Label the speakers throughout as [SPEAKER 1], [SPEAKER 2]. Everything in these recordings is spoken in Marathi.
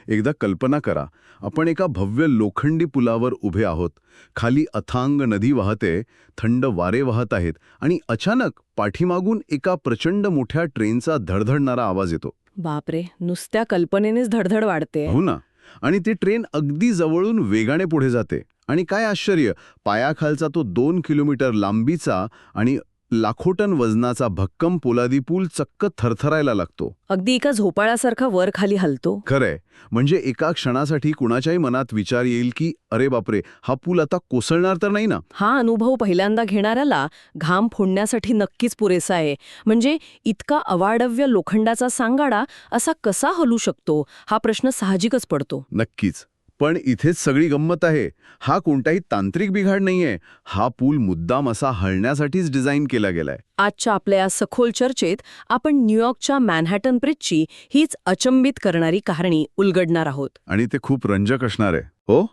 [SPEAKER 1] एकदा कल्पना करा, आपण एका भव्य लोखंडी पुलावर उभे आहोत. खाली अथांग नदी वाहते, थंड वारे वाहत आहेत आणि अचानक पाठीमागून एका प्रचंड मोठ्या ट्रेनचा धडधडणारा आवाज येतो.
[SPEAKER 2] बापरे, नुसत्या कल्पनेनेच धडधड वाढते.
[SPEAKER 1] हो ना. आणि ती ट्रेन अगदी जवळून वेगाने पुढे जाते. आणि काय आश्चर्य, पायाखालचा तो 2 किलोमीटर लांबीचा आणि लाखो टन वजनाचा भक्कम पोलादी पूल चक्क थरथरायला लागतो.
[SPEAKER 2] अगदी एका झोपाळ्यासारखा वर खाली हलतो.
[SPEAKER 1] खरंय. म्हणजे एका क्षणासाठी कुणाच्याही मनात विचार येईल की अरे बापरे, हा पूल आता कोसळणार तर नाही ना.
[SPEAKER 2] हा अनुभव पहिल्यांदा घेणाऱ्याला घाम फोडण्यासाठी नक्कीच पुरेसा आहे. म्हणजे इतका अवाढव्य लोखंडाचा सांगाडा असा कसा हलू शकतो, हा प्रश्न साहजिकच पडतो.
[SPEAKER 1] नक्कीच. पण इथेच सगळी गंमत आहे. हा कोणताही तांत्रिक बिघाड नाहीये. हा पूल मुद्दाम असा हलण्यासाठीच डिझाईन केला गेलाय.
[SPEAKER 2] आजच्या आपल्या या सखोल चर्चेत आपण न्यूयॉर्कच्या मॅनहॅटन ब्रिजची हीच अचंबित करणारी कहाणी उलगडणार आहोत.
[SPEAKER 1] आणि ते खूप रंजक असणार आहे. हो,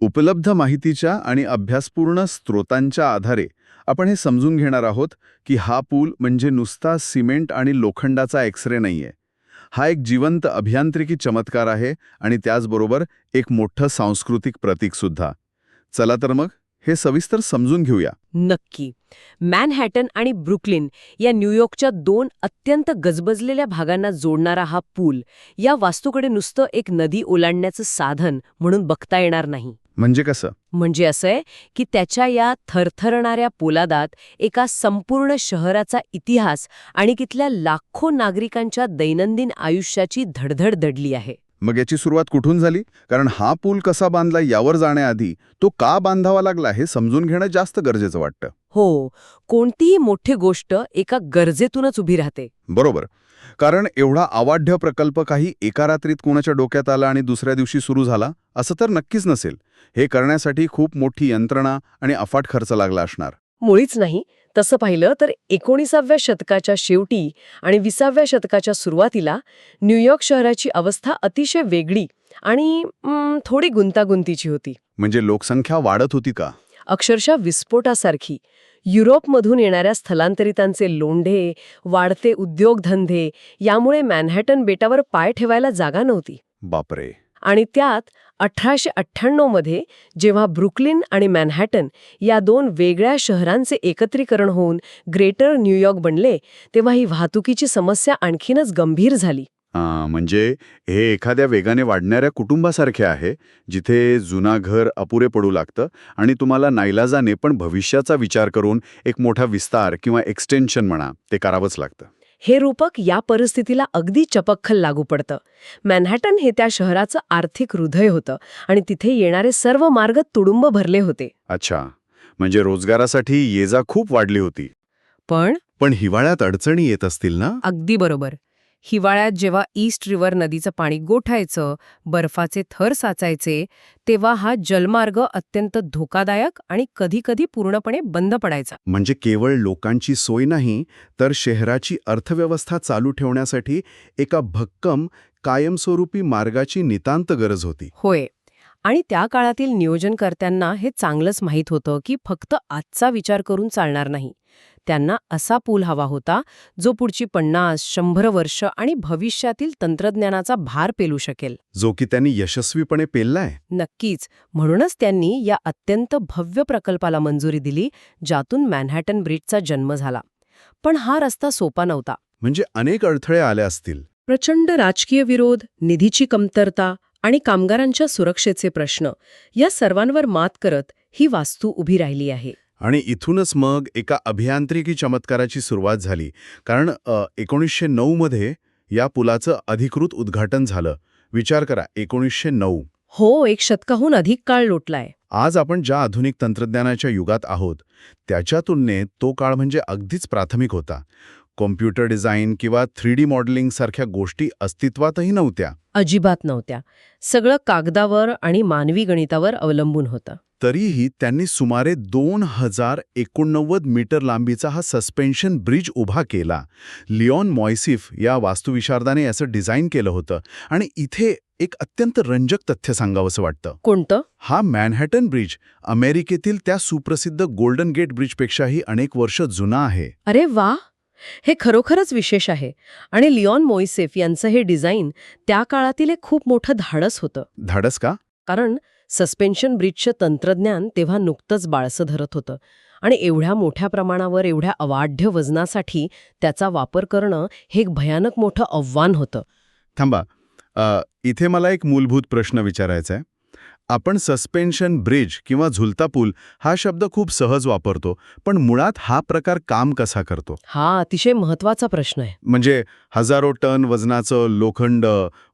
[SPEAKER 1] उपलब्ध माहितीच्या आणि अभ्यासपूर्ण स्रोतांच्या आधारे आपण हे समजून घेणार आहोत की हा पूल म्हणजे नुसता सिमेंट आणि लोखंडाचा एक्सरे नाहीये. हा एक जिवंत अभियांत्रिकी चमत्कार आहे आणि त्याचबरोबर एक मोठं सांस्कृतिक प्रतीक सुद्धा. चला तर मग हे सविस्तर समजून घेऊया.
[SPEAKER 2] नक्की. मॅनहॅटन आणि ब्रुकलिन या न्यूयॉर्कच्या 2 अत्यंत गजबजलेल्या भागांना जोडणारा हा पूल या वास्तूकडे नुसतं एक नदी ओलांडण्याचं साधन म्हणून बघता येणार नाही.
[SPEAKER 1] म्हणजे कसं?
[SPEAKER 2] म्हणजे असं आहे की त्याच्या या थरथरणाऱ्या पोलादात एका संपूर्ण शहराचा इतिहास आणि तिथल्या लाखो नागरिकांच्या दैनंदिन आयुष्याची धडधड दडली आहे.
[SPEAKER 1] मग याची सुरुवात कुठून झाली? कारण हा पूल कसा बांधला यावर जाण्याआधी तो का बांधावा लागला हे समजून घेणं जास्त गरजेचं वाटतं.
[SPEAKER 2] हो, कोणतीही मोठी गोष्ट एका गरजेतूनच उभी राहते.
[SPEAKER 1] बरोबर. कारण एवढा अवाढ्य प्रकल्प काही एका रात्रीत कोणाच्या डोक्यात आला आणि दुसऱ्या दिवशी सुरू झाला असं तर नक्कीच नसेल. हे करण्यासाठी खूप मोठी यंत्रणा आणि अफाट खर्च लागला असणार.
[SPEAKER 2] मुळीच नाही. तसं पाहिलं तर 19व्या शतकाच्या शेवटी आणि 20व्या शतकाच्या सुरुवातीला न्यूयॉर्क शहराची अवस्था अतिशय वेगळी आणि थोडी गुंतागुंतीची होती.
[SPEAKER 1] म्हणजे लोकसंख्या वाढत होती का?
[SPEAKER 2] अक्षरशः विस्फोटासारखी. युरोपमधून येणाऱ्या स्थलांतरितांचे लोंढे, वाढते उद्योगधंदे यामुळे मॅनहॅटन बेटावर पाय ठेवायला जागा नव्हती.
[SPEAKER 1] बापरे.
[SPEAKER 2] आणि त्यात 1898 मध्ये जेव्हा ब्रुकलिन आणि मॅनहॅटन या 2 वेगळ्या शहरांचे एकत्रीकरण होऊन ग्रेटर न्यूयॉर्क बनले, तेव्हा ही वाहतुकीची समस्या आणखीनच गंभीर झाली.
[SPEAKER 1] म्हणजे हे एखाद्या वेगाने वाढणाऱ्या कुटुंबासारखे आहे, जिथे जुना घर अपुरे पडू लागतं आणि तुम्हाला नाईलाजाने पण भविष्याचा विचार करून एक मोठा विस्तार किंवा एक्सटेन्शन म्हणा ते करावंच लागतं.
[SPEAKER 2] हे रूपक या परिस्थितीला अगदी चपखल लागू पडतं. मॅनहॅटन हे त्या शहराचं आर्थिक हृदय होतं आणि तिथे येणारे सर्व मार्ग तुडुंब भरले होते.
[SPEAKER 1] अच्छा, म्हणजे रोजगारासाठी ये-जा खूप वाढली होती. पण हिवाळ्यात अडचणी येत असतील ना?
[SPEAKER 2] अगदी बरोबर. हिवाळ्यात जेव्हा ईस्ट रिव्हर नदीचं पाणी गोठायचं, बर्फाचे थर साचायचे, तेव्हा हा जलमार्ग अत्यंत धोकादायक आणि कधीकधी पूर्णपणे बंद पडायचा.
[SPEAKER 1] म्हणजे केवळ लोकांची सोय नाही, तर शहराची अर्थव्यवस्था चालू ठेवण्यासाठी एका भक्कम, कायमस्वरूपी मार्गाची नितांत गरज होती.
[SPEAKER 2] होय. आणि त्या काळातील नियोजनकर्त्यांना हे चांगलंच माहीत होतं की फक्त आजचा विचार करून चालणार नाही. त्यांना असा पूल हवा होता जो पुढची 50-100 वर्ष आणि भविष्यातील तंत्रज्ञानाचा भार पेलू शकेल.
[SPEAKER 1] जो की त्यांनी यशस्वीपणे पेललाय.
[SPEAKER 2] नक्कीच. म्हणूनच त्यांनी या अत्यंत भव्य प्रकल्पाला मंजुरी दिली, ज्यातून मॅनहॅटन ब्रिजचा जन्म झाला. पण हा रस्ता सोपा नव्हता.
[SPEAKER 1] म्हणजे अनेक अडथळे आले असतील.
[SPEAKER 2] प्रचंड राजकीय विरोध, निधीची कमतरता आणि कामगारांच्या सुरक्षेचे प्रश्न या सर्वांवर मात करत ही वास्तू उभी राहिली आहे.
[SPEAKER 1] आणि इथूनच मग एका अभियांत्रिकी चमत्काराची सुरुवात झाली. कारण 1909 मध्ये या पुलाचं अधिकृत उद्घाटन झालं. विचार करा, 1909.
[SPEAKER 2] हो, 1 शतकाहून अधिक काळ लोटलाय.
[SPEAKER 1] आज आपण ज्या आधुनिक तंत्रज्ञानाच्या युगात आहोत त्याच्या तुलनेत तो काळ म्हणजे अगदीच प्राथमिक होता. कॉम्प्युटर डिझाईन किंवा 3D मॉडेलिंग सारख्या गोष्टी अस्तित्वातही नव्हत्या.
[SPEAKER 2] अजिबात नव्हत्या. सगळं कागदावर आणि मानवी गणितावर अवलंबून होतं.
[SPEAKER 1] तरीही त्यांनी सुमारे 2089 मीटर लांबीचा हा सस्पेन्शन ब्रिज उभा केला. लिओन मॉयसिफ या वास्तुविशारदाने याचं डिझाईन केलं होतं. आणि इथे एक अत्यंत रंजक तथ्य सांगावंसं वाटतं.
[SPEAKER 2] कोणतं?
[SPEAKER 1] हा मॅनहॅटन ब्रिज अमेरिकेतील त्या सुप्रसिद्ध गोल्डन गेट ब्रिजपेक्षाही अनेक वर्ष जुना आहे.
[SPEAKER 2] अरे वा, हे खरोखरच विशेष आहे आणि लिओन मोइसेफ यांचं हे डिझाईन त्या काळातील एक खूप मोठं धाडस होतं.
[SPEAKER 1] धाडस का?
[SPEAKER 2] कारण सस्पेन्शन ब्रिजचं तंत्रज्ञान तेव्हा नुकतंच बाळसं धरत होतं आणि एवढ्या मोठ्या प्रमाणावर एवढ्या अवाढ्य वजनासाठी त्याचा वापर करणं हे एक भयानक मोठं आव्हान होतं.
[SPEAKER 1] थांबा, इथे मला एक मूलभूत प्रश्न विचारायचा आहे. आपण सस्पेन्शन ब्रिज किंवा झुलता पूल हा शब्द खूप सहज वापरतो, पण मुळात हा प्रकार काम कसा करतो?
[SPEAKER 2] हा अतिशय महत्वाचा प्रश्न आहे.
[SPEAKER 1] म्हणजे हजारो टन वजनाचं लोखंड,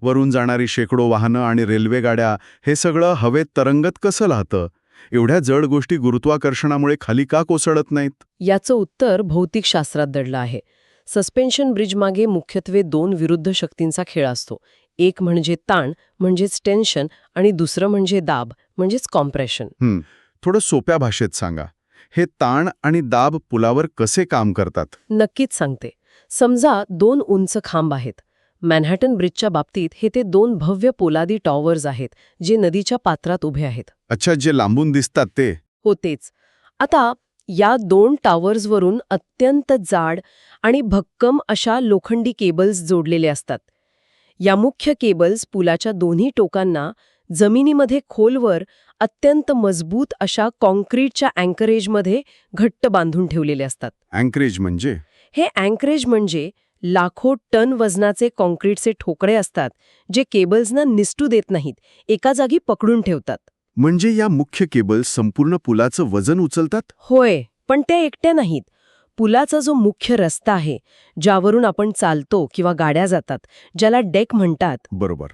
[SPEAKER 1] वरून जाणारी शेकडो वाहनं आणि रेल्वे गाड्या, हे सगळं हवेत तरंगत कसं राहतं? एवढ्या जड गोष्टी गुरुत्वाकर्षणामुळे खाली का कोसळत नाहीत?
[SPEAKER 2] याचं उत्तर भौतिकशास्त्रात दडलं आहे. सस्पेन्शन ब्रिजमागे मुख्यत्वे 2 विरुद्ध शक्तींचा खेळ असतो. एक म्हणजे ताण म्हणजेच टेन्शन आणि दुसरं म्हणजे दाब म्हणजेच कॉम्प्रेशन.
[SPEAKER 1] थोडं सोप्या भाषेत सांगा. हे ताण आणि दाब पुलावर कसे काम करतात?
[SPEAKER 2] नक्कीच सांगते. समजा 2 उंच खांब आहेत. मॅनहॅटन ब्रिजच्या बाबतीत हे ते 2 भव्य पोलादी टॉवर्स आहेत जे नदीच्या पात्रात उभे आहेत.
[SPEAKER 1] अच्छा, जे लांबून दिसतात ते?
[SPEAKER 2] होतेच. आता या 2 टॉवर्सवरून अत्यंत जाड आणि भक्कम अशा लोखंडी केबल्स जोडलेले असतात. या मुख्य केबल्स पुलाच्या दोन्ही टोकांना जमिनीमध्ये खोलवर अत्यंत मजबूत अशा कॉन्क्रीटच्या अँकरेजमध्ये घट्ट बांधून ठेवलेले असतात.
[SPEAKER 1] अँकरेज म्हणजे?
[SPEAKER 2] हे अँकरेज म्हणजे लाखो टन वजनाचे कॉन्क्रीटचे ठोकळे असतात जे केबल्सना निसटू देत नाहीत, एका जागी पकडून ठेवतात.
[SPEAKER 1] म्हणजे या मुख्य केबल्स संपूर्ण पुलाचं वजन उचलतात?
[SPEAKER 2] होय, पण त्या एकट्या नाहीत. पुलाचा जो मुख्य रस्ता आहे, ज्यावरून आपण चालतो किंवा गाड्या जातात, ज्याला डेक म्हणतात,
[SPEAKER 1] बरोबर.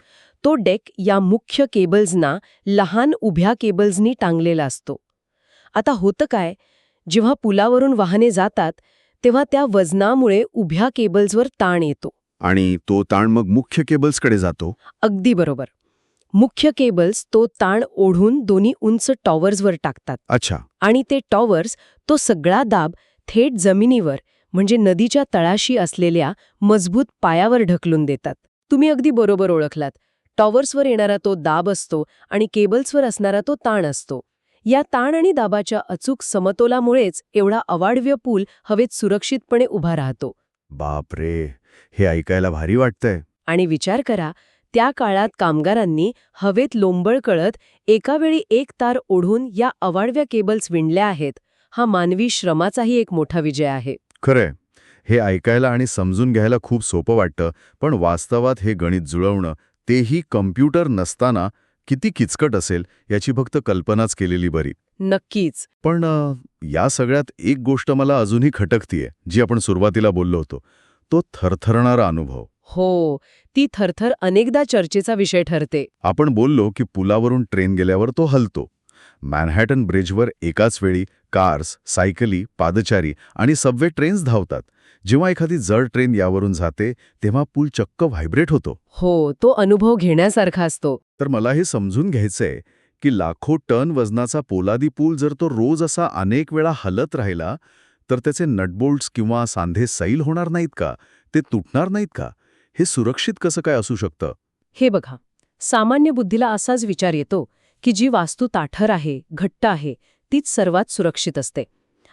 [SPEAKER 2] तो डेक या मुख्य केबल्सना लहान उभ्या केबल्सनी टांगलेला असतो. आता होतं काय, जेव्हा पुलावरून वाहने जातात तेव्हा त्या वजनामुळे उभ्या केबल्सवर ताण येतो.
[SPEAKER 1] आणि तो ताण मग मुख्य केबल्सकडे जातो?
[SPEAKER 2] अगदी बरोबर. मुख्य केबल्स तो ताण ओढून दोन्ही उंच टॉवर्सवर टाकतात.
[SPEAKER 1] अच्छा.
[SPEAKER 2] आणि ते टॉवर्स तो सगळा दाब थेट जमिनीवर म्हणजे नदीच्या तळाशी असलेल्या मजबूत पायावर ढकलून देतात. तुम्ही अगदी बरोबर ओळखलात. टॉवर्सवर येणारा तो दाब असतो आणि केबल्सवर असणारा तो ताण असतो. या ताण आणि दाबाच्या अचूक समतोलामुळेच एवढा अवाढव्य पूल हवेत सुरक्षितपणे उभा राहतो.
[SPEAKER 1] बापरे, हे ऐकायला भारी वाटतंय.
[SPEAKER 2] आणि विचार करा, त्या काळात कामगारांनी हवेत लोंबळ कळत एका वेळी एक तार ओढून या अवाढव्य केबल्स विणल्या आहेत. हा मानवी श्रमाचाही एक मोठा विजय आहे.
[SPEAKER 1] खरंय, हे ऐकायला आणि समजून घ्यायला खूप सोपं वाटतं, पण वास्तवात हे गणित जुळवणं, तेही कम्प्युटर नसताना, किती किचकट असेल याची फक्त कल्पनाच केलेली बरी.
[SPEAKER 2] नक्कीच.
[SPEAKER 1] पण या सगळ्यात एक गोष्ट मला अजूनही खटकतीये, जी आपण सुरुवातीला बोललो होतो, तो थरथरणारा अनुभव.
[SPEAKER 2] हो, ती थरथर अनेकदा चर्चेचा विषय ठरते.
[SPEAKER 1] आपण बोललो की पुलावरून ट्रेन गेल्यावर तो हलतो. मॅनहॅटन ब्रिजवर एकाच वेळी कार्स, सायकली, पादचारी आणि सबवे ट्रेन्स धावतात. जेव्हा एखादी जड ट्रेन यावरून जाते तेव्हा पूल चक्क व्हायब्रेट होतो.
[SPEAKER 2] हो, तो अनुभव घेण्यासारखा असतो.
[SPEAKER 1] तर मला हे समजून घ्यायचंय की लाखो टन वजनाचा पोलादी पूल जर तो रोज असा अनेक वेळा हलत राहिला तर त्याचे नटबोल्ट्स किंवा सांधे सैल होणार नाहीत का? ते तुटणार नाहीत का? हे सुरक्षित कसं काय असू शकतं?
[SPEAKER 2] हे बघा, सामान्य बुद्धीला असाच विचार येतो की जी वास्तू ताठर आहे, घट्ट आहे, तीच सर्वात सुरक्षित असते.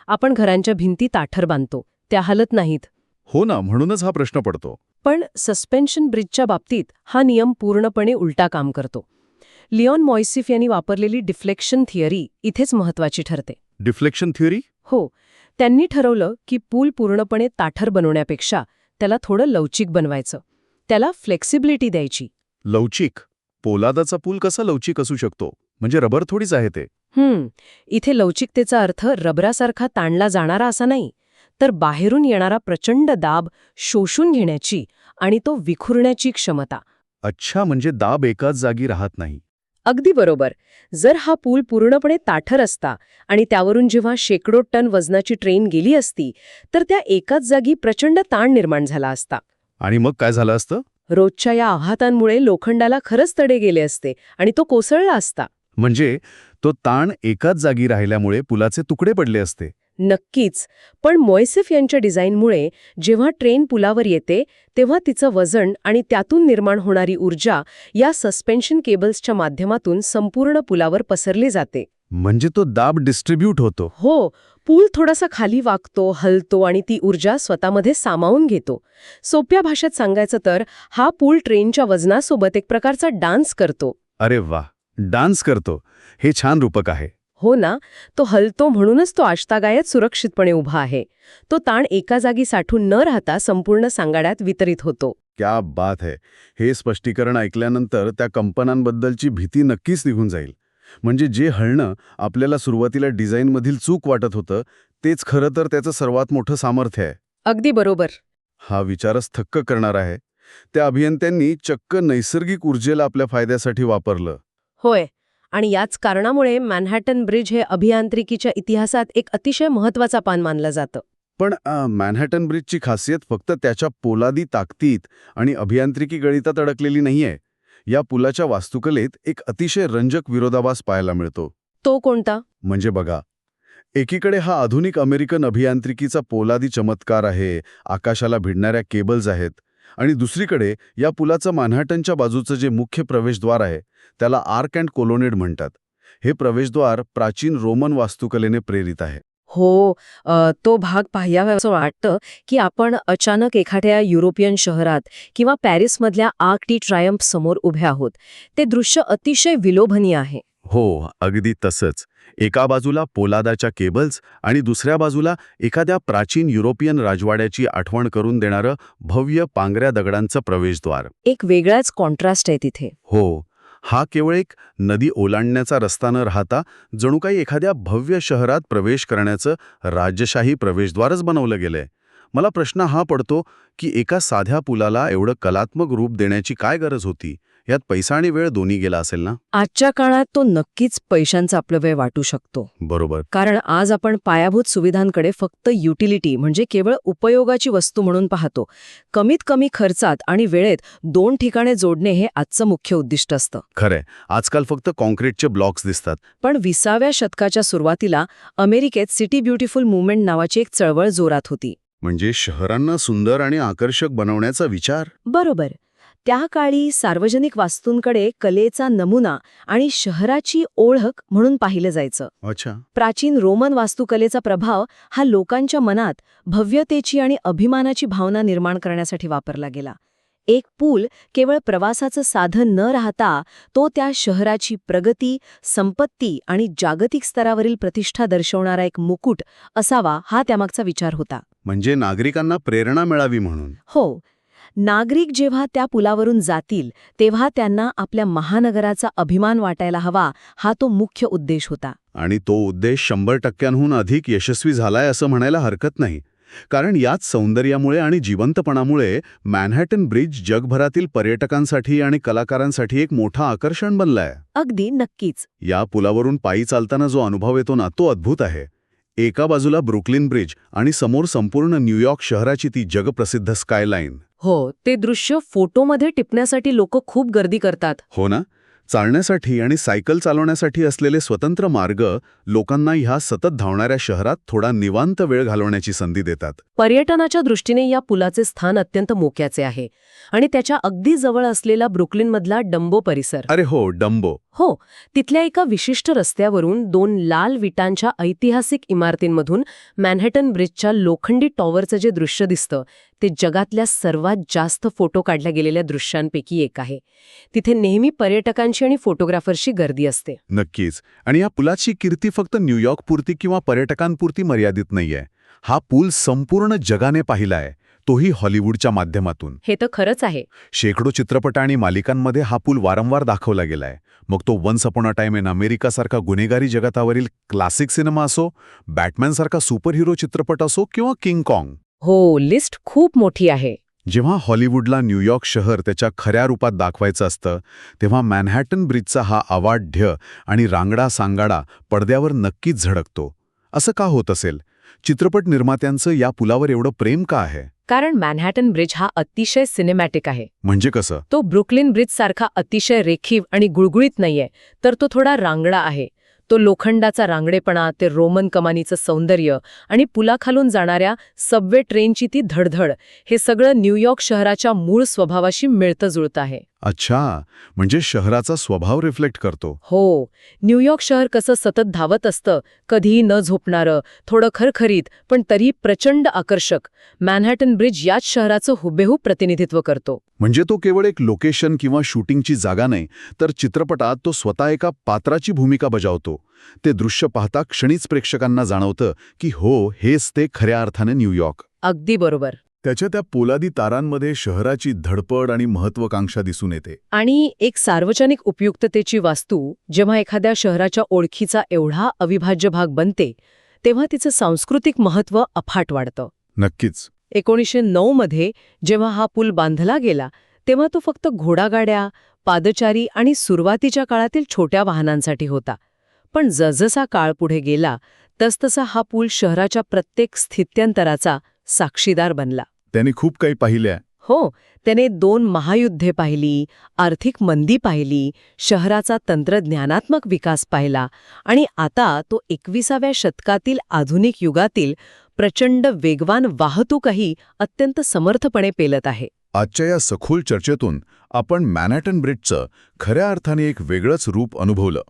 [SPEAKER 2] आपण घरांच्या भिंती ताठर बांधतो, त्या हलत नाहीत.
[SPEAKER 1] हो ना, म्हणूनच हा प्रश्न पडतो.
[SPEAKER 2] पण सस्पेन्शन ब्रिजच्या बाबतीत हा नियम पूर्णपणे उलटा काम करतो. लिओन मोइसेफ यांनी वापरलेली डिफ्लेक्शन थिअरी इथेच महत्वाची ठरते.
[SPEAKER 1] Deflection theory?
[SPEAKER 2] हो, त्यांनी ठरवलं की पूल पूर्णपणे ताठर बनवण्यापेक्षा त्याला थोडं लवचिक बनवायचं. त्याला फ्लेक्सिबिलिटी द्यायची.
[SPEAKER 1] लवचिक? पोलादाचा पूल कसा लवचिक असू शकतो? म्हणजे रबर थोडीच आहे ते.
[SPEAKER 2] इथे लवचिकतेचा अर्थ रबरासारखा ताणला जाणारा असा नाही, तर बाहेरून येणारा प्रचंड दाब शोषून घेण्याची आणि तो विखुरण्याची क्षमता.
[SPEAKER 1] अच्छा, म्हणजे दाब एकाच जागी राहत नाही.
[SPEAKER 2] अगदी बरोबर. जर हा पूल पूर्णपणे ताठर असता आणि त्यावरून जेव्हा शेकडो टन वजनाची ट्रेन गेली असती तर त्या एकाच जागी प्रचंड ताण निर्माण झाला असता.
[SPEAKER 1] आणि मग काय झालं असतं?
[SPEAKER 2] रोजच्या या आघातांमुळे लोखंडाला खरंच तडे गेले असते आणि तो कोसळला असता.
[SPEAKER 1] म्हणजे तो ताण एकाच जागी राहिल्यामुळे पुलाचे तुकडे पडले असते.
[SPEAKER 2] नक्कीच. पण मोइसेफ यांच्या डिझाईनमुळे जेव्हा ट्रेन पुलावर येते तेव्हा तिचं वजन आणि त्यातून निर्माण होणारी ऊर्जा या सस्पेन्शन केबल्सच्या माध्यमातून संपूर्ण पुलावर पसरली जाते.
[SPEAKER 1] म्हणजे तो दाब डिस्ट्रीब्यूट होतो.
[SPEAKER 2] हो, पूल थोडासा खाली वाकतो, हलतो आणि ती ऊर्जा स्वतःमध्ये सामावून घेतो. सोप्या भाषेत सांगायचं तर हा पूल ट्रेनच्या वजनासोबत एक प्रकारचा डान्स करतो.
[SPEAKER 1] अरे वा, डान्स करतो. हे छान रूपक आहे.
[SPEAKER 2] हो ना, तो हलतो म्हणूनच तो आजतागायत सुरक्षितपणे उभा आहे. तो ताण एका जागी साठून न राहता संपूर्ण सांगाड्यात वितरित होतो.
[SPEAKER 1] क्या बात है. हे स्पष्टीकरण ऐकल्यानंतर त्या कंपनांबद्दलची भीती नक्कीच निघून जाईल. म्हणजे जे हलणं आपल्याला सुरुवातीला डिझाईनमधील चूक वाटत होतं, तेच खरं तर त्याचं सर्वात मोठं सामर्थ्य आहे.
[SPEAKER 2] अगदी बरोबर.
[SPEAKER 1] हा विचारच थक्क करणार आहे. त्या अभियंत्यांनी चक्क नैसर्गिक ऊर्जेला आपल्या फायद्यासाठी वापरलं.
[SPEAKER 2] होय. आणि याच कारणामुळे मॅनहॅटन ब्रिज हे अभियांत्रिकीच्या इतिहासात एक अतिशय महत्वाचा पान मानलं जातं.
[SPEAKER 1] पण मॅनहॅटन ब्रिजची खासियत फक्त त्याच्या पोलादी ताकदीत आणि अभियांत्रिकी गणितात अडकलेली नाहीये. या पुलाच्या वास्तुकलेत एक अतिशय रंजक विरोधाभास पाहायला मिळतो.
[SPEAKER 2] तो कोणता?
[SPEAKER 1] म्हणजे बघा, एकीकडे हा आधुनिक अमेरिकन अभियांत्रिकीचा पोलादी चमत्कार आहे, आकाशाला भिडणाऱ्या केबल्स आहेत, आणि दुसरीकडे या पुलाचं मॅनहॅटनच्या बाजूचं जे मुख्य प्रवेशद्वार आहे त्याला आर्क अँड कोलोनेड म्हणतात. हे प्रवेशद्वार प्राचीन रोमन वास्तुकलेने प्रेरित आहे.
[SPEAKER 2] हो, तो भाग पाहाव्याचं वाटतं की आपण अचानक एखाद्या युरोपियन शहरात किंवा पॅरिसमधल्या आर्क डी ट्रायम्फ समोर उभे आहोत. ते दृश्य अतिशय विलोभनीय आहे.
[SPEAKER 1] हो, अगदी तसंच. एका बाजूला पोलादाच्या केबल्स आणि दुसऱ्या बाजूला एखाद्या प्राचीन युरोपियन राजवाड्याची आठवण करून देणारं भव्य पांगऱ्या दगडांचं प्रवेशद्वार.
[SPEAKER 2] एक वेगळाच कॉन्ट्रास्ट आहे तिथे.
[SPEAKER 1] हो, हा केवळ एक नदी ओलांडण्याचा रस्ता न राहता जणू काही एखाद्या भव्य शहरात प्रवेश करण्याचं राजशाही प्रवेशद्वारच बनवलं गेलंय. मला प्रश्न हा पडतो की एका साध्या पुलाला एवढं कलात्मक रूप देण्याची काय गरज होती? यात पैसा आणि वेळ दोन्ही गेला असेल ना?
[SPEAKER 2] आजच्या काळात तो नक्कीच पैशांचा अपव्यय वाटू शकतो.
[SPEAKER 1] बरोबर.
[SPEAKER 2] कारण आज आपण पायाभूत सुविधांकडे फक्त युटिलिटी म्हणजे केवळ उपयोगाची वस्तू म्हणून पाहतो. कमीत कमी खर्चात आणि वेळेत दोन ठिकाणे जोडणे हे आजचं मुख्य उद्दिष्ट असतं.
[SPEAKER 1] खरंय, आजकाल फक्त कॉन्क्रीटचे ब्लॉक्स दिसतात.
[SPEAKER 2] पण 20व्या शतकाच्या सुरुवातीला अमेरिकेत सिटी ब्युटिफुल मुवमेंट नावाची एक चळवळ जोरात होती.
[SPEAKER 1] म्हणजे शहरांना सुंदर आणि आकर्षक बनवण्याचा विचार.
[SPEAKER 2] बरोबर. त्या काळी सार्वजनिक वास्तूंकडे कलेचा नमुना आणि शहराची ओळख म्हणून पाहिलं जायचं.
[SPEAKER 1] अच्छा.
[SPEAKER 2] प्राचीन रोमन वास्तुकलेचा प्रभाव हा लोकांच्या मनात भव्यतेची आणि अभिमानाची भावना निर्माण करण्यासाठी वापरला गेला. एक पूल केवळ प्रवासाचं साधन न राहता तो त्या शहराची प्रगती, संपत्ती आणि जागतिक स्तरावरील प्रतिष्ठा दर्शवणारा एक मुकुट असावा, हा त्यामागचा विचार होता.
[SPEAKER 1] म्हणजे नागरिकांना प्रेरणा मिळावी म्हणून.
[SPEAKER 2] हो. नागरिक जेव्हा त्या पुलावरून जातील तेव्हा त्यांना आपल्या महानगराचा अभिमान वाटायला हवा, हा तो मुख्य उद्देश होता.
[SPEAKER 1] आणि तो उद्देश 100%हून अधिक यशस्वी झालाय असं म्हणायला हरकत नाही. कारण याच सौंदर्यामुळे आणि जिवंतपणामुळे मॅनहॅटन ब्रिज जगभरातील पर्यटकांसाठी आणि कलाकारांसाठी एक मोठं आकर्षण बनलाय.
[SPEAKER 2] अगदी नक्कीच.
[SPEAKER 1] या पुलावरून पायी चालताना जो अनुभव येतो ना, तो अद्भुत आहे. एका बाजूला ब्रुकलिन ब्रिज आणि समोर संपूर्ण न्यूयॉर्क शहराची ती जगप्रसिद्ध स्कायलाईन.
[SPEAKER 2] हो, ते दृश्य फोटोमध्ये टिपण्यासाठी लोक खूप गर्दी करतात.
[SPEAKER 1] हो ना. चालण्यासाठी आणि सायकल चालवण्यासाठी असलेले स्वतंत्र मार्ग लोकांना ह्या सतत धावणाऱ्या शहरात थोडा निवांत वेळ घालवण्याची संधी देतात.
[SPEAKER 2] पर्यटनाच्या दृष्टीने या पुलाचे स्थान अत्यंत मोक्याचे आहे. आणि त्याच्या अगदी जवळ असलेला ब्रुकलिनमधला डंबो परिसर.
[SPEAKER 1] अरे हो, डंबो.
[SPEAKER 2] हो, तिथल्या एका विशिष्ट रस्त्यावरून 2 लाल विटांच्या ऐतिहासिक इमारतींमधून मॅनहॅटन ब्रिजच्या लोखंडी टॉवरचं जे दृश्य दिसतं ते जगातल्या सर्वात जास्त फोटो काढल्या गेलेल्या दृश्यांपैकी एक आहे. तिथे नेहमी पर्यटकांची आणि फोटोग्राफर्सची गर्दी असते.
[SPEAKER 1] नक्कीच. आणि या पुलाची कीर्ती फक्त न्यूयॉर्कपुरती किंवा पर्यटकांपुरती मर्यादित नाहीये. हा पूल संपूर्ण जगाने पाहिलाय, तोही हॉलिवूडच्या माध्यमातून.
[SPEAKER 2] हे तर खरंच आहे.
[SPEAKER 1] शेकडो चित्रपट आणि मालिकांमध्ये हा पूल वारंवार दाखवला गेलाय. मग तो once upon a time in अमेरिकासारखा गुन्हेगारी जगतावरील क्लासिक सिनेमा असो, बॅटमॅनसारखा सुपरहिरो चित्रपट असो किंवा किंग कॉंग.
[SPEAKER 2] हो, लिस्ट खूप मोठी आहे.
[SPEAKER 1] जेव्हा हॉलिवूडला न्यूयॉर्क शहर त्याच्या खऱ्या रूपात दाखवायचं असतं तेव्हा मॅनहॅटन ब्रिजचा हा अवाढ्य आणि रांगडा सांगाडा पडद्यावर नक्कीच झळकतो. असं का होत असेल? चित्रपट निर्मात्यांचं या पुलावर एवढं प्रेम का आहे?
[SPEAKER 2] कारण मॅनहॅटन ब्रिज हा अतिशय सिनेमॅटिक आहे.
[SPEAKER 1] म्हणजे कसं?
[SPEAKER 2] तो ब्रुकलिन ब्रिज सारखा अतिशय रेखीव आणि गुळगुळीत नाहीये, तर तो थोडा रांगडा आहे. तो लोखंडाचा रांगडेपणा, ते रोमन कमानीचं सौंदर्य आणि पुलाखालून जाणाऱ्या सबवे ट्रेनची ती धडधड, हे सगळं न्यूयॉर्क शहराच्या मूळ स्वभावाशी मिळतं जुळतं आहे.
[SPEAKER 1] अच्छा, म्हणजे शहराचा स्वभाव रिफ्लेक्ट करतो.
[SPEAKER 2] हो. न्यूयॉर्क शहर कसं सतत धावत असतं, कधीही न झोपणारं, थोडं खरखरीत, पण तरी प्रचंड आकर्षक. मॅनहॅटन ब्रिज याच शहराचं हुबेहूब प्रतिनिधित्व करतो.
[SPEAKER 1] म्हणजे तो केवळ एक लोकेशन किंवा शूटिंगची जागा नाही, तर चित्रपटात तो स्वतः एका पात्राची भूमिका बजावतो. ते दृश्य पाहता क्षणीच प्रेक्षकांना जाणवतं की हो, हेच ते खऱ्या अर्थाने न्यूयॉर्क.
[SPEAKER 2] अगदी बरोबर.
[SPEAKER 1] त्याच्या त्या पोलादी तारांमध्ये शहराची धडपड आणि महत्वाकांक्षा दिसून येते.
[SPEAKER 2] आणि एक सार्वजनिक उपयुक्ततेची वास्तू जेव्हा एखाद्या शहराच्या ओळखीचा एवढा अविभाज्य भाग बनते, तेव्हा तिचं सांस्कृतिक महत्त्व अफाट वाढतं.
[SPEAKER 1] नक्कीच.
[SPEAKER 2] 1909 मध्ये जेव्हा हा पूल बांधला गेला, तेव्हा तो फक्त घोडागाड्या, पादचारी आणि सुरुवातीच्या काळातील छोट्या वाहनांसाठी होता. पण जसजसा काळ पुढे गेला, तसतसा हा पूल शहराच्या प्रत्येक स्थित्यंतराचा साक्षीदार बनला.
[SPEAKER 1] त्याने खूप काही पाहिलंय.
[SPEAKER 2] हो, त्याने 2 महायुद्धे पाहिली, आर्थिक मंदी पाहिली, शहराचा तंत्रज्ञानात्मक विकास पाहिला आणि आता तो 21व्या शतकातील आधुनिक युगातील प्रचंड वेगवान वाहतूकही अत्यंत समर्थपणे पेलत आहे.
[SPEAKER 1] आजच्या या सखोल चर्चेतून आपण मॅनहॅटन ब्रिजचं खऱ्या अर्थाने एक वेगळंच रूप अनुभवलं.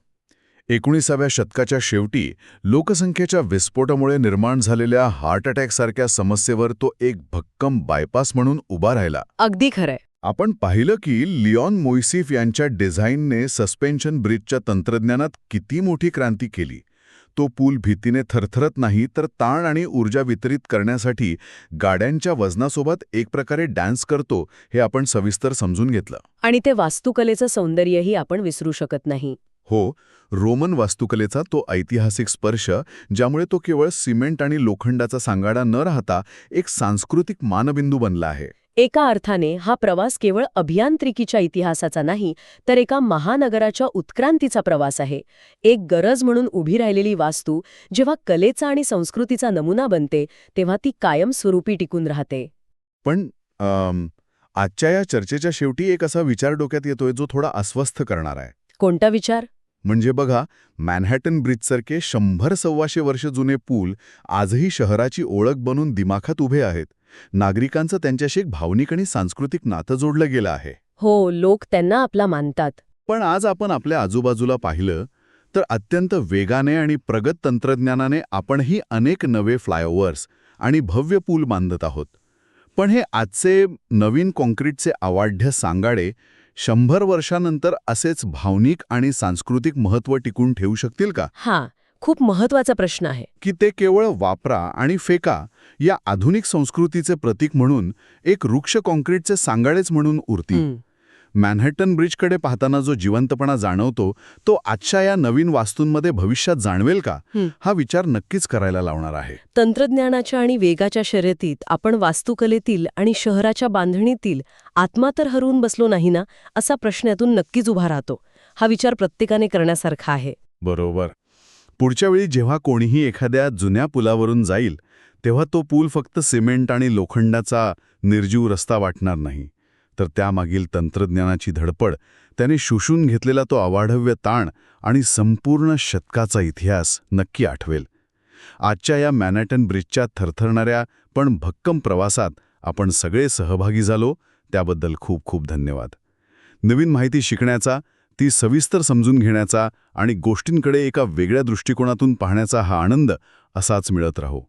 [SPEAKER 1] 19व्या शतकाच्या शेवटी लोकसंख्येच्या विस्फोटामुळे निर्माण झालेल्या हार्ट अटॅकसारख्या समस्येवर तो एक भक्कम बायपास म्हणून उभा राहिला.
[SPEAKER 2] अगदी खरंय.
[SPEAKER 1] आपण पाहिलं की लिओन मोइसिफ यांच्या डिझाईनने सस्पेन्शन ब्रिजच्या तंत्रज्ञानात किती मोठी क्रांती केली. तो पूल भीतीने थरथरत नाही, तर ताण आणि ऊर्जा वितरित करण्यासाठी गाड्यांच्या वजनासोबत एक प्रकारे डान्स करतो, हे आपण सविस्तर समजून घेतलं.
[SPEAKER 2] आणि ते वास्तुकलेचं सौंदर्यही आपण विसरू शकत नाही.
[SPEAKER 1] हो, रोमन वास्तुकलेचा तो ऐतिहासिक स्पर्श, ज्यामुळे तो केवळ सिमेंट आणि लोखंडाचा सांगाडा न राहता एक सांस्कृतिक मानबिंदू बनला आहे.
[SPEAKER 2] एका अर्थाने हा प्रवास केवळ अभियांत्रिकीच्या इतिहासाचा नाही, तर एका महानगराच्या उत्क्रांतीचा प्रवास आहे. एक गरज म्हणून उभी राहिलेली वास्तू जेव्हा कलेचा आणि संस्कृतीचा नमुना बनते, तेव्हा ती कायमस्वरूपी टिकून राहते.
[SPEAKER 1] पण आजच्या या चर्चेच्या शेवटी एक असा विचार डोक्यात येतोय जो थोडा अस्वस्थ करणार आहे.
[SPEAKER 2] कोणता विचार?
[SPEAKER 1] म्हणजे बघा, मॅनहॅटन ब्रिजसारखे 100-125 वर्ष जुने पूल आजही शहराची ओळख बनून दिमाखात उभे आहेत. नागरिकांचं त्यांच्याशी एक भावनिक आणि सांस्कृतिक नातं जोडलं गेलं आहे.
[SPEAKER 2] हो, लोक त्यांना आपला मानतात.
[SPEAKER 1] पण आज आपण आपल्या आजूबाजूला पाहिलं तर अत्यंत वेगाने आणि प्रगत तंत्रज्ञानाने आपणही अनेक नवे फ्लायओव्हर्स आणि भव्य पूल बांधत आहोत. पण हे आजचे नवीन कॉन्क्रीटचे अवाढ्य सांगाडे 100 वर्षांनंतर असेच भावनिक आणि सांस्कृतिक महत्त्व टिकून ठेवू शकतील का?
[SPEAKER 2] हा खूप महत्वाचा प्रश्न आहे.
[SPEAKER 1] की ते केवळ वापरा आणि फेका या आधुनिक संस्कृतीचे प्रतीक म्हणून एक वृक्ष कॉन्क्रीटचे सांगाडेच म्हणून उरतील? मॅनहॅटन ब्रिजकडे पाहताना जो जिवंतपणा जाणवतो, तो आजच्या या नवीन वास्तूंमध्ये भविष्यात जाणवेल का? हा विचार नक्कीच करायला लावणार आहे.
[SPEAKER 2] तंत्रज्ञानाच्या आणि वेगाच्या शर्यतीत आपण वास्तुकलेतील आणि शहराच्या बांधणीतील आत्मा तर हरवून बसलो नाही ना, असा प्रश्न यातून नक्कीच उभा राहतो. हा विचार प्रत्येकाने करण्यासारखा आहे.
[SPEAKER 1] बरोबर. पुढच्या वेळी जेव्हा कोणीही एखाद्या जुन्या पुलावरून जाईल, तेव्हा तो पूल फक्त सिमेंट आणि लोखंडाचा निर्जीव रस्ता वाटणार नाही, तर त्यामागील तंत्रज्ञानाची धडपड, त्याने शोषून घेतलेला तो अवाढव्य ताण आणि संपूर्ण शतकाचा इतिहास नक्की आठवेल. आजच्या या मॅनहॅटन ब्रिजच्या थरथरणाऱ्या पण भक्कम प्रवासात आपण सगळे सहभागी झालो, त्याबद्दल खूप खूप धन्यवाद. नवीन माहिती शिकण्याचा, ती सविस्तर समजून घेण्याचा आणि गोष्टींकडे एका वेगळ्या दृष्टिकोनातून पाहण्याचा हा आनंद असाच मिळत राहो.